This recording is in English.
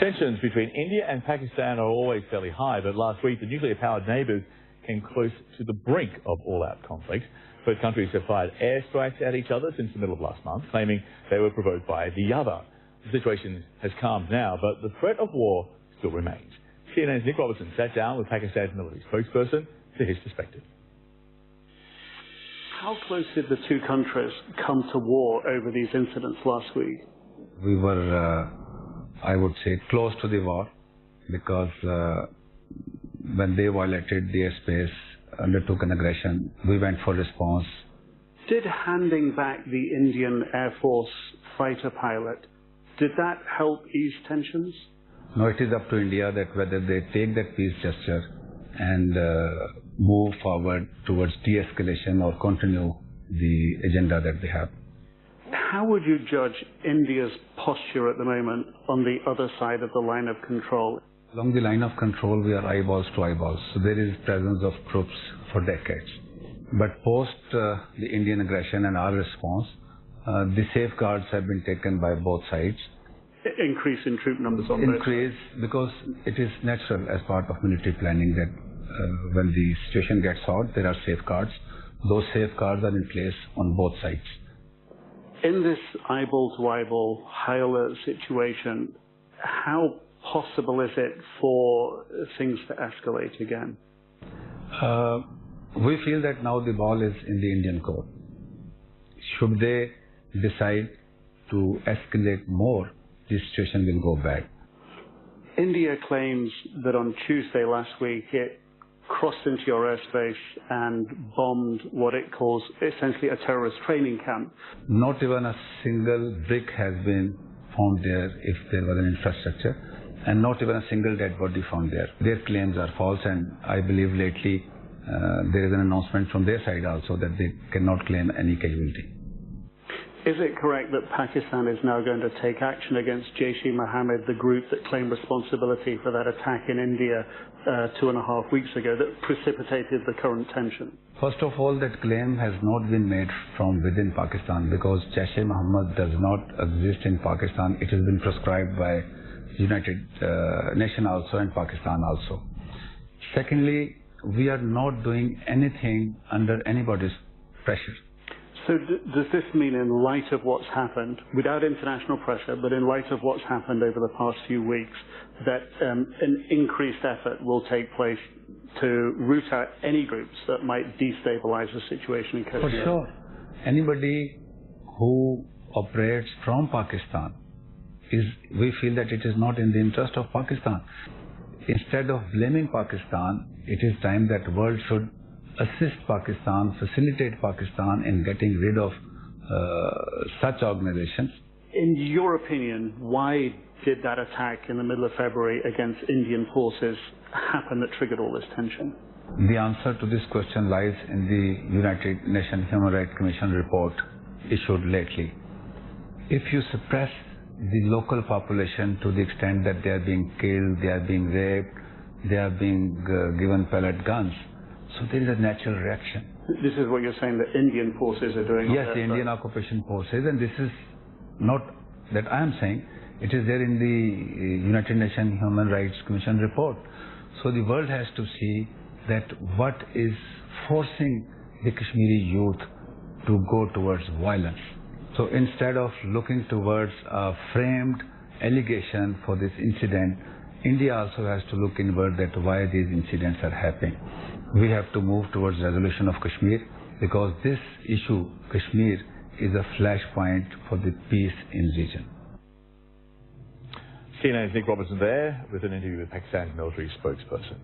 Tensions between India and Pakistan are always fairly high, but last week the nuclear-powered neighbours came close to the brink of all-out conflict. Both countries have fired airstrikes at each other since the middle of last month, claiming they were provoked by the other. The situation has calmed now, but the threat of war still remains. CNN's Nick Robertson sat down with Pakistan's military spokesperson for his perspective. How close did the two countries come to war over these incidents last week? We were, I would say, close to the war because when they violated the airspace, undertook an aggression, we went for response. Did handing back the Indian Air Force fighter pilot, did that help ease tensions? No, it is up to India that whether they take that peace gesture and move forward towards de-escalation or continue the agenda that they have. How would you judge India's posture at the moment on the other side of the line of control? Along the line of control, we are eyeballs to eyeballs. So there is presence of troops for decades. But post the Indian aggression and our response, the safeguards have been taken by both sides. Increase in troop numbers on both sides? Because it is natural as part of military planning that when the situation gets hot, there are safeguards. Those safeguards are in place on both sides. In this eyeball-to-eyeball, high-alert situation, how possible is it for things to escalate again? We feel that now the ball is in the Indian court. Should they decide to escalate more, the situation will go bad. India claims that on Tuesday last week it crossed into your airspace and bombed what it calls essentially a terrorist training camp. Not even a single brick has been found there if there was an infrastructure, and not even a single dead body found there. Their claims are false, and I believe lately there is an announcement from their side also that they cannot claim any casualty. Is it correct that Pakistan is now going to take action against Jaish-e-Mohammed, the group that claimed responsibility for that attack in India 2.5 weeks ago that precipitated the current tension? First of all, that claim has not been made from within Pakistan because Jaish-e-Mohammed does not exist in Pakistan. It has been prescribed by United Nations also and Pakistan also. Secondly, we are not doing anything under anybody's pressure. So does this mean, in light of what's happened, without international pressure, but in light of what's happened over the past few weeks, that an increased effort will take place to root out any groups that might destabilize the situation in Kashmir? For sure. Anybody who operates from Pakistan, we feel that it is not in the interest of Pakistan. Instead of blaming Pakistan, it is time that the world should assist Pakistan, facilitate Pakistan in getting rid of such organizations. In your opinion, why did that attack in the middle of February against Indian forces happen that triggered all this tension? The answer to this question lies in the United Nations Human Rights Commission report issued lately. If you suppress the local population to the extent that they are being killed, they are being raped, they are being given pellet guns, so there is a natural reaction. This is what you're saying that Indian forces are doing? Yes, the Indian occupation forces, and this is not that I am saying, it is there in the United Nations Human Rights Commission report. So the world has to see that what is forcing the Kashmiri youth to go towards violence. So instead of looking towards a framed allegation for this incident, India also has to look inward that why these incidents are happening. We have to move towards resolution of Kashmir because this issue, Kashmir, is a flashpoint for the peace in the region. CNN's Nick Robertson there with an interview with Pakistan's military spokesperson.